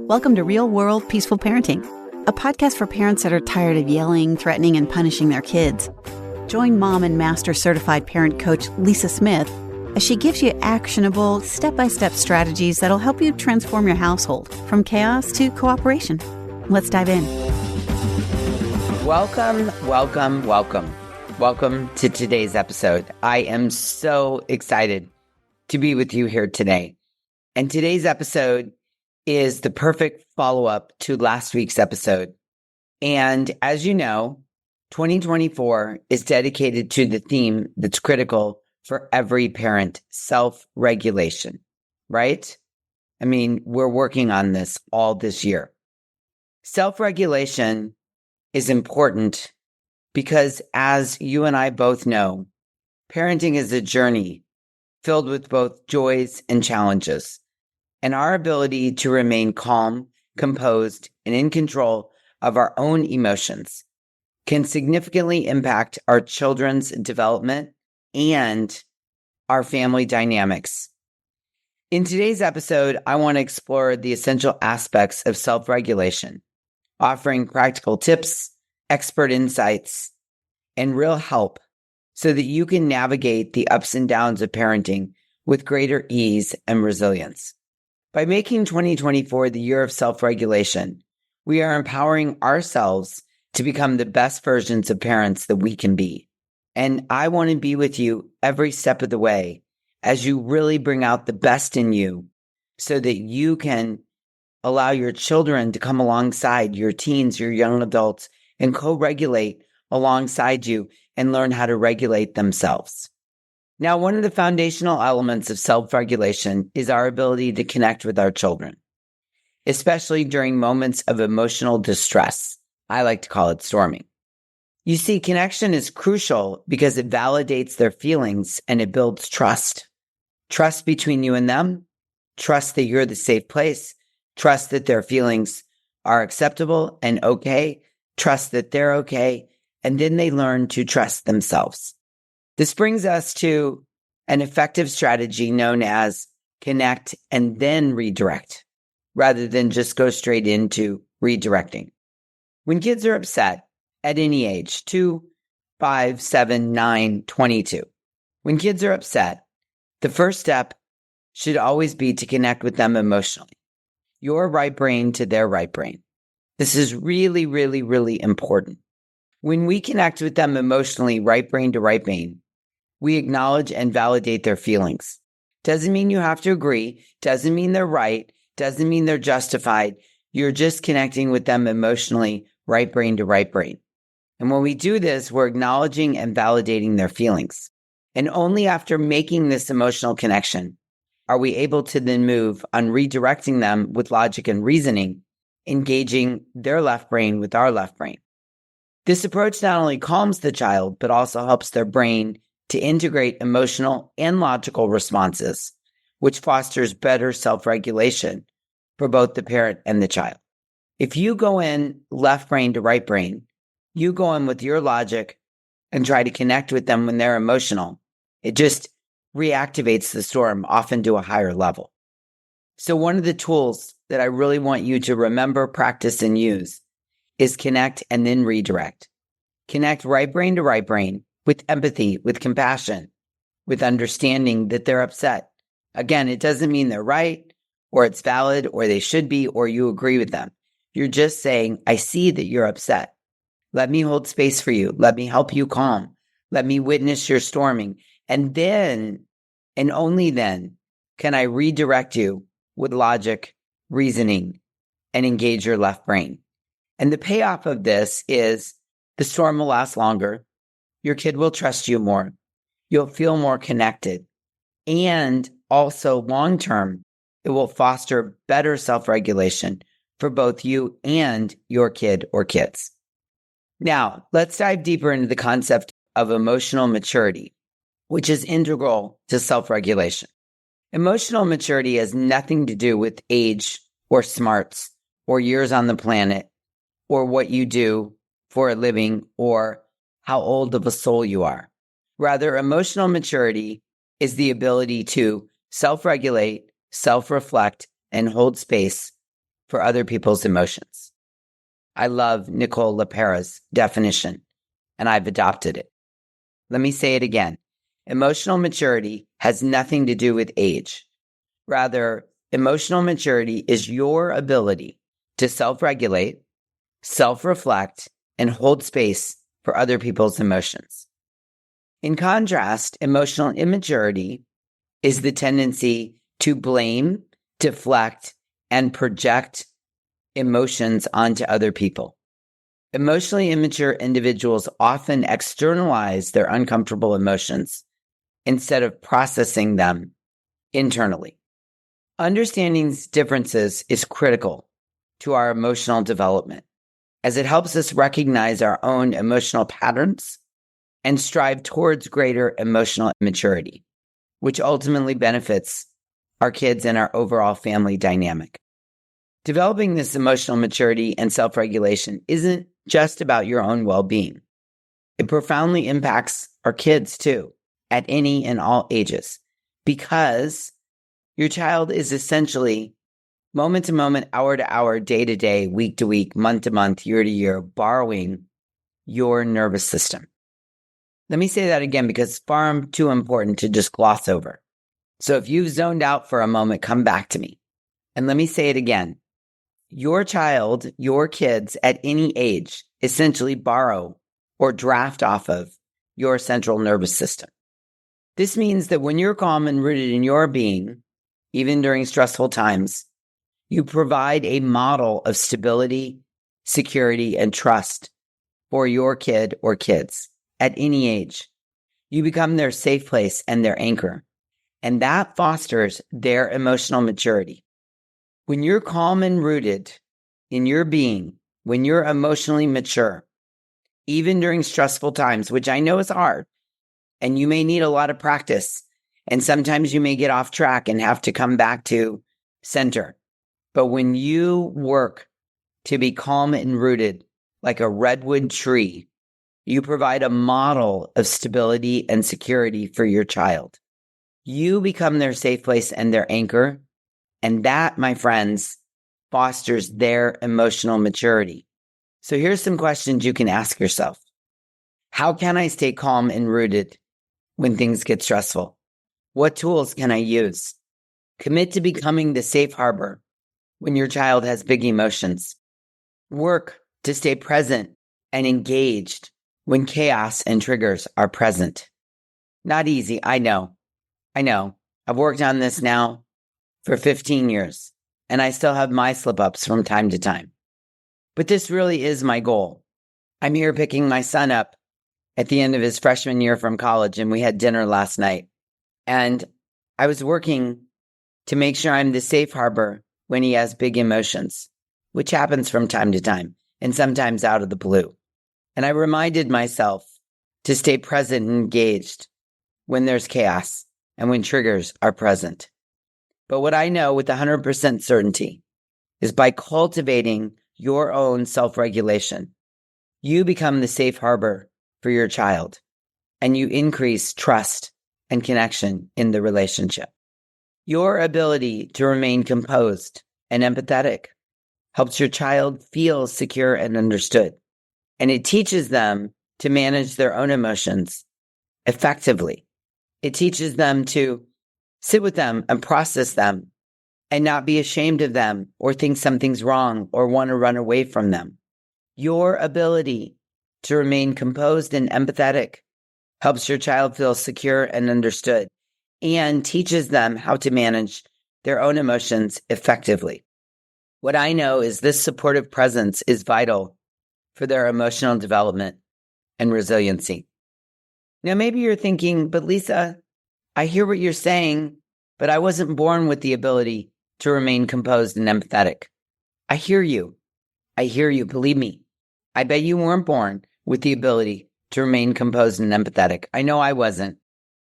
Welcome to Real World Peaceful Parenting, a podcast for parents that are tired of yelling, threatening, and punishing their kids. Join mom and master certified parent coach Lisa Smith as she gives you actionable, step-by-step strategies that'll help you transform your household from chaos to cooperation. Let's dive in. Welcome to today's episode. I am so excited to be with you here today. And today's episode is the perfect follow-up to last week's episode. And as you know, 2024 is dedicated to the theme that's critical for every parent, self-regulation, right? I mean, we're working on this all this year. Self-regulation is important because, as you and I both know, parenting is a journey filled with both joys and challenges. And our ability to remain calm, composed, and in control of our own emotions can significantly impact our children's development and our family dynamics. In today's episode, I want to explore the essential aspects of self-regulation, offering practical tips, expert insights, and real help so that you can navigate the ups and downs of parenting with greater ease and resilience. By making 2024 the year of self-regulation, we are empowering ourselves to become the best versions of parents that we can be. And I want to be with you every step of the way as you really bring out the best in you so that you can allow your children to come alongside your teens, your young adults, and co-regulate alongside you and learn how to regulate themselves. Now, one of the foundational elements of self-regulation is our ability to connect with our children, especially during moments of emotional distress. I like to call it storming. You see, connection is crucial because it validates their feelings and it builds trust. Trust between you and them, trust that you're the safe place, trust that their feelings are acceptable and okay, trust that they're okay, and then they learn to trust themselves. This brings us to an effective strategy known as connect and then redirect, rather than just go straight into redirecting. When kids are upset at any age, 2, 5, 7, 9, 22, when kids are upset, the first step should always be to connect with them emotionally. Your right brain to their right brain. This is really, really, really important. When we connect with them emotionally, right brain to right brain, we acknowledge and validate their feelings. Doesn't mean you have to agree. Doesn't mean they're right. Doesn't mean they're justified. You're just connecting with them emotionally, right brain to right brain. And when we do this, we're acknowledging and validating their feelings. And only after making this emotional connection are we able to then move on redirecting them with logic and reasoning, engaging their left brain with our left brain. This approach not only calms the child, but also helps their brain to integrate emotional and logical responses, which fosters better self-regulation for both the parent and the child. If you go in left brain to right brain, you go in with your logic and try to connect with them when they're emotional, it just reactivates the storm, often to a higher level. So one of the tools that I really want you to remember, practice, and use is connect and then redirect. Connect right brain to right brain with empathy, with compassion, with understanding that they're upset. Again, it doesn't mean they're right, or it's valid, or they should be, or you agree with them. You're just saying, I see that you're upset. Let me hold space for you. Let me help you calm. Let me witness your storming. And then, and only then, can I redirect you with logic, reasoning, and engage your left brain. And the payoff of this is the storm will last longer. Your kid will trust you more. You'll feel more connected. And also long-term, it will foster better self-regulation for both you and your kid or kids. Now, let's dive deeper into the concept of emotional maturity, which is integral to self-regulation. Emotional maturity has nothing to do with age or smarts or years on the planet or what you do for a living or how old of a soul you are. Rather, emotional maturity is the ability to self-regulate, self-reflect, and hold space for other people's emotions. I love Nicole LePera's definition, and I've adopted it. Let me say it again. Emotional maturity has nothing to do with age. Rather, emotional maturity is your ability to self-regulate, self-reflect, and hold space for other people's emotions. In contrast, emotional immaturity is the tendency to blame, deflect, and project emotions onto other people. Emotionally immature individuals often externalize their uncomfortable emotions instead of processing them internally. Understanding these differences is critical to our emotional development, as it helps us recognize our own emotional patterns and strive towards greater emotional maturity, which ultimately benefits our kids and our overall family dynamic. Developing this emotional maturity and self-regulation isn't just about your own well-being. It profoundly impacts our kids too, at any and all ages, because your child is essentially moment to moment, hour to hour, day to day, week to week, month to month, year to year, borrowing your nervous system. Let me say that again because it's far too important to just gloss over. So if you've zoned out for a moment, come back to me. And let me say it again. Your child, your kids at any age, essentially borrow or draft off of your central nervous system. This means that when you're calm and rooted in your being, even during stressful times, you provide a model of stability, security, and trust for your kid or kids at any age. You become their safe place and their anchor, and that fosters their emotional maturity. When you're calm and rooted in your being, when you're emotionally mature, even during stressful times, which I know is hard, and you may need a lot of practice, and sometimes you may get off track and have to come back to center. But when you work to be calm and rooted like a redwood tree, you provide a model of stability and security for your child. You become their safe place and their anchor. And that, my friends, fosters their emotional maturity. So here's some questions you can ask yourself. How can I stay calm and rooted when things get stressful? What tools can I use? Commit to becoming the safe harbor when your child has big emotions. Work to stay present and engaged when chaos and triggers are present. Not easy, I know. I've worked on this now for 15 years, and I still have my slip-ups from time to time. But this really is my goal. I'm here picking my son up at the end of his freshman year from college, and we had dinner last night. And I was working to make sure I'm the safe harbor when he has big emotions, which happens from time to time, and sometimes out of the blue. And I reminded myself to stay present and engaged when there's chaos and when triggers are present. But what I know with 100% certainty is by cultivating your own self-regulation, you become the safe harbor for your child, and you increase trust and connection in the relationship. Your ability to remain composed and empathetic helps your child feel secure and understood, and it teaches them to manage their own emotions effectively. It teaches them to sit with them and process them and not be ashamed of them or think something's wrong or want to run away from them. Your ability to remain composed and empathetic helps your child feel secure and understood and teaches them how to manage their own emotions effectively. What I know is this supportive presence is vital for their emotional development and resiliency. Now, maybe you're thinking, but Lisa, I hear what you're saying, but I wasn't born with the ability to remain composed and empathetic. I hear you. Believe me. I bet you weren't born with the ability to remain composed and empathetic. I know I wasn't.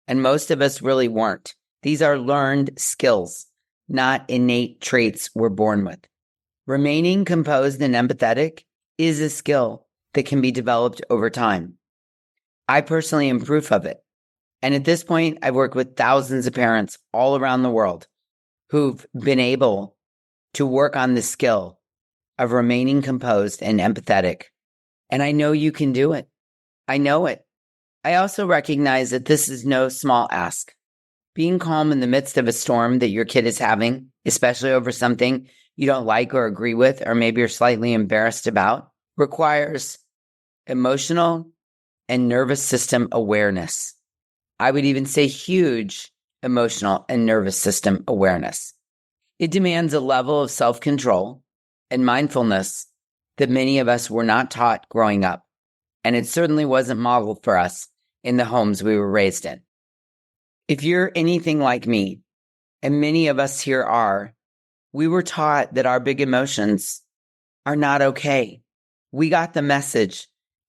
And most of us really weren't. These are learned skills, not innate traits we're born with. Remaining composed and empathetic is a skill that can be developed over time. I personally am proof of it. And at this point, I've worked with thousands of parents all around the world who've been able to work on the skill of remaining composed and empathetic. And I know you can do it. I know it. I also recognize that this is no small ask. Being calm in the midst of a storm that your kid is having, especially over something you don't like or agree with, or maybe you're slightly embarrassed about, requires emotional and nervous system awareness. I would even say huge emotional and nervous system awareness. It demands a level of self-control and mindfulness that many of us were not taught growing up, and it certainly wasn't modeled for us in the homes we were raised in. If you're anything like me, and many of us here are, we were taught that our big emotions are not okay. We got the message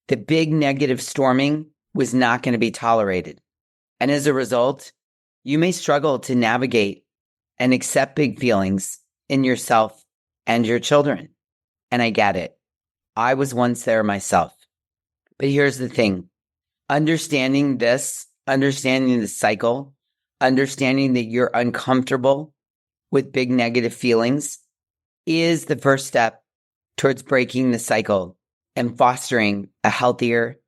that big negative storming was not going to be tolerated. And as a result, you may struggle to navigate and accept big feelings in yourself and your children. And I get it. I was once there myself. But here's the thing. Understanding this, understanding the cycle, understanding that you're uncomfortable with big negative feelings is the first step towards breaking the cycle and fostering a healthier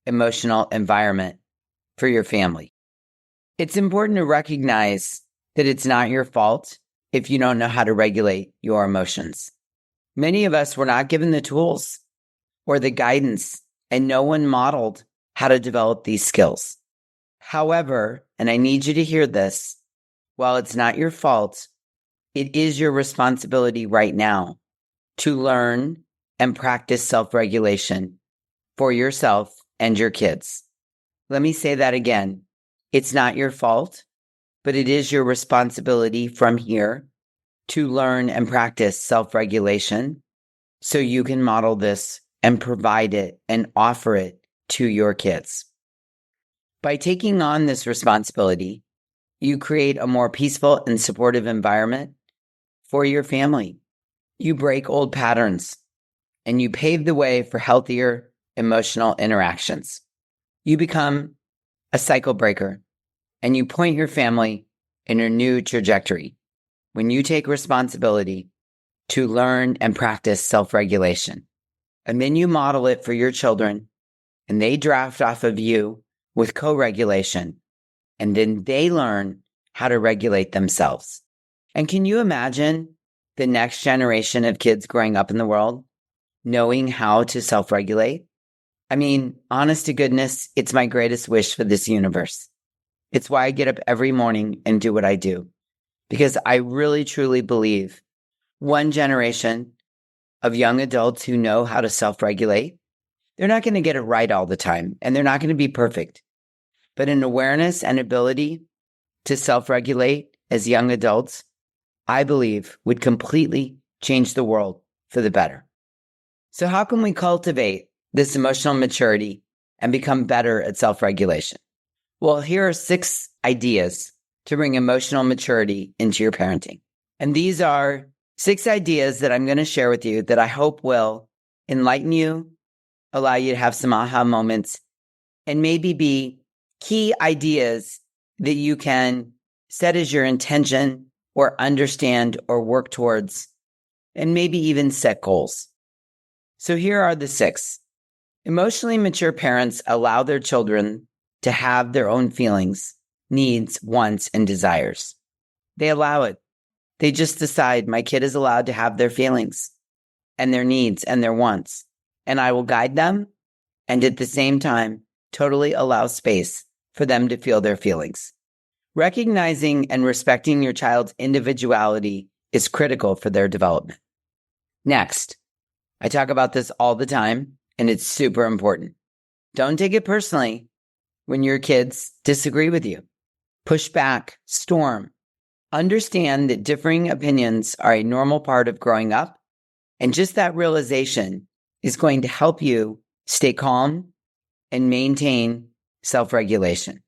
emotional environment for your family. It's important to recognize that it's not your fault if you don't know how to regulate your emotions. Many of us were not given the tools or the guidance, and no one modeled how to develop these skills. However, and I need you to hear this, while it's not your fault, it is your responsibility right now to learn and practice self-regulation for yourself and your kids. Let me say that again. It's not your fault, but it is your responsibility from here to learn and practice self-regulation so you can model this and provide it and offer it to your kids. By taking on this responsibility, you create a more peaceful and supportive environment for your family. You break old patterns and you pave the way for healthier emotional interactions. You become a cycle breaker and you point your family in a new trajectory when you take responsibility to learn and practice self-regulation. And then you model it for your children and they draft off of you with co-regulation. And then they learn how to regulate themselves. And can you imagine the next generation of kids growing up in the world knowing how to self-regulate? I mean, honest to goodness, it's my greatest wish for this universe. It's why I get up every morning and do what I do, because I really, truly believe one generation of young adults who know how to self-regulate, they're not going to get it right all the time, and they're not going to be perfect. But an awareness and ability to self-regulate as young adults, I believe, would completely change the world for the better. So how can we cultivate this emotional maturity and become better at self-regulation? Well, here are 6 ideas to bring emotional maturity into your parenting. And these are 6 ideas that I'm going to share with you that I hope will enlighten you, allow you to have some aha moments, and maybe be key ideas that you can set as your intention or understand or work towards, and maybe even set goals. So here are the 6. Emotionally mature parents allow their children to have their own feelings, needs, wants, and desires. They allow it. They just decide my kid is allowed to have their feelings and their needs and their wants, and I will guide them and at the same time totally allow space for them to feel their feelings. Recognizing and respecting your child's individuality is critical for their development. Next, I talk about this all the time, and it's super important. Don't take it personally when your kids disagree with you. Push back, storm. Understand that differing opinions are a normal part of growing up, and just that realization is going to help you stay calm and maintain self-regulation.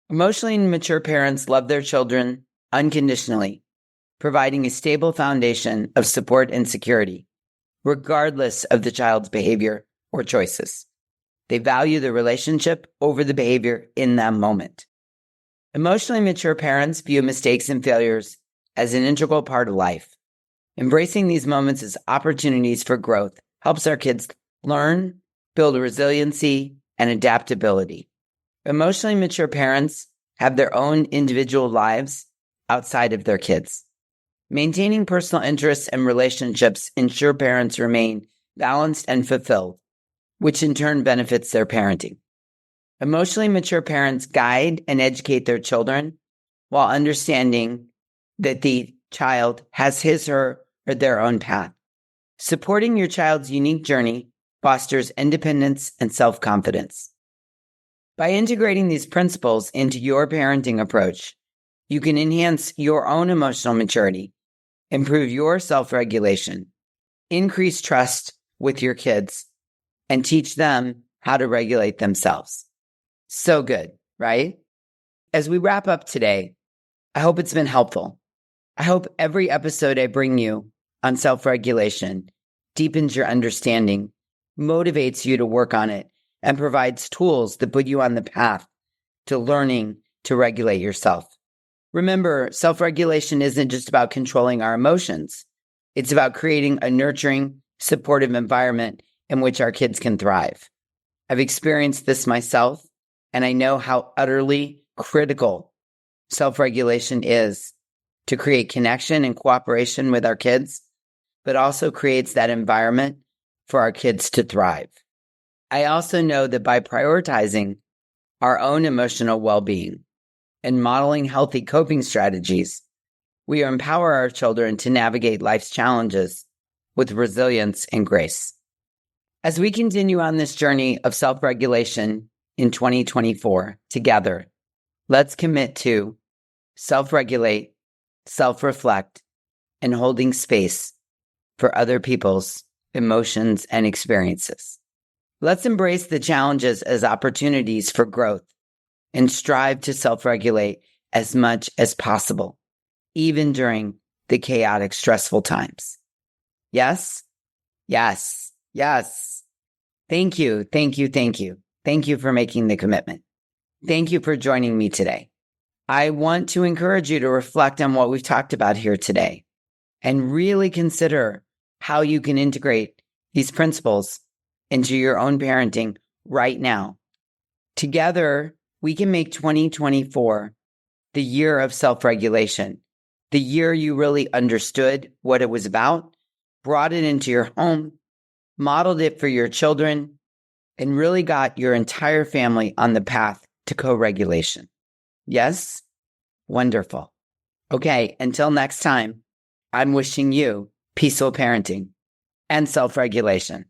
Emotionally mature parents love their children unconditionally, providing a stable foundation of support and security, regardless of the child's behavior or choices. They value the relationship over the behavior in that moment. Emotionally mature parents view mistakes and failures as an integral part of life. Embracing these moments as opportunities for growth helps our kids learn, build resiliency, and adaptability. Emotionally mature parents have their own individual lives outside of their kids. Maintaining personal interests and relationships ensure parents remain balanced and fulfilled, which in turn benefits their parenting. Emotionally mature parents guide and educate their children while understanding that the child has his or their own path. Supporting your child's unique journey fosters independence and self-confidence. By integrating these principles into your parenting approach, you can enhance your own emotional maturity, improve your self-regulation, increase trust with your kids, and teach them how to regulate themselves. So good, right? As we wrap up today, I hope it's been helpful. I hope every episode I bring you on self-regulation deepens your understanding, motivates you to work on it, and provides tools that put you on the path to learning to regulate yourself. Remember, self-regulation isn't just about controlling our emotions. It's about creating a nurturing, supportive environment in which our kids can thrive. I've experienced this myself, and I know how utterly critical self-regulation is to create connection and cooperation with our kids, but also creates that environment for our kids to thrive. I also know that by prioritizing our own emotional well-being and modeling healthy coping strategies, we empower our children to navigate life's challenges with resilience and grace. As we continue on this journey of self-regulation in 2024 together, let's commit to self-regulate, self-reflect, and holding space for other people's emotions and experiences. Let's embrace the challenges as opportunities for growth and strive to self-regulate as much as possible, even during the chaotic, stressful times. Yes, yes, yes. Thank you, thank you, thank you. Thank you for making the commitment. Thank you for joining me today. I want to encourage you to reflect on what we've talked about here today and really consider how you can integrate these principles into your own parenting right now. Together, we can make 2024 the year of self-regulation, the year you really understood what it was about, brought it into your home, modeled it for your children, and really got your entire family on the path to co-regulation. Yes? Wonderful. Okay, until next time, I'm wishing you peaceful parenting and self-regulation.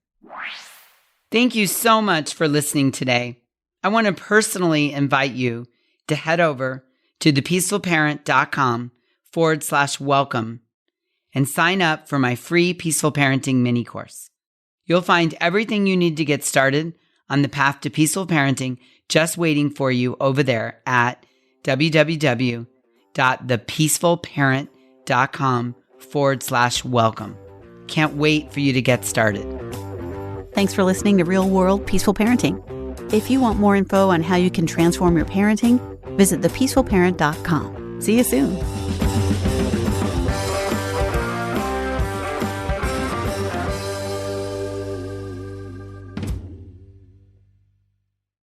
Thank you so much for listening today. I want to personally invite you to head over to thepeacefulparent.com/welcome and sign up for my free Peaceful Parenting mini course. You'll find everything you need to get started on the path to peaceful parenting just waiting for you over there at www.thepeacefulparent.com/welcome. Can't wait for you to get started. Thanks for listening to Real World Peaceful Parenting. If you want more info on how you can transform your parenting, visit thepeacefulparent.com. See you soon.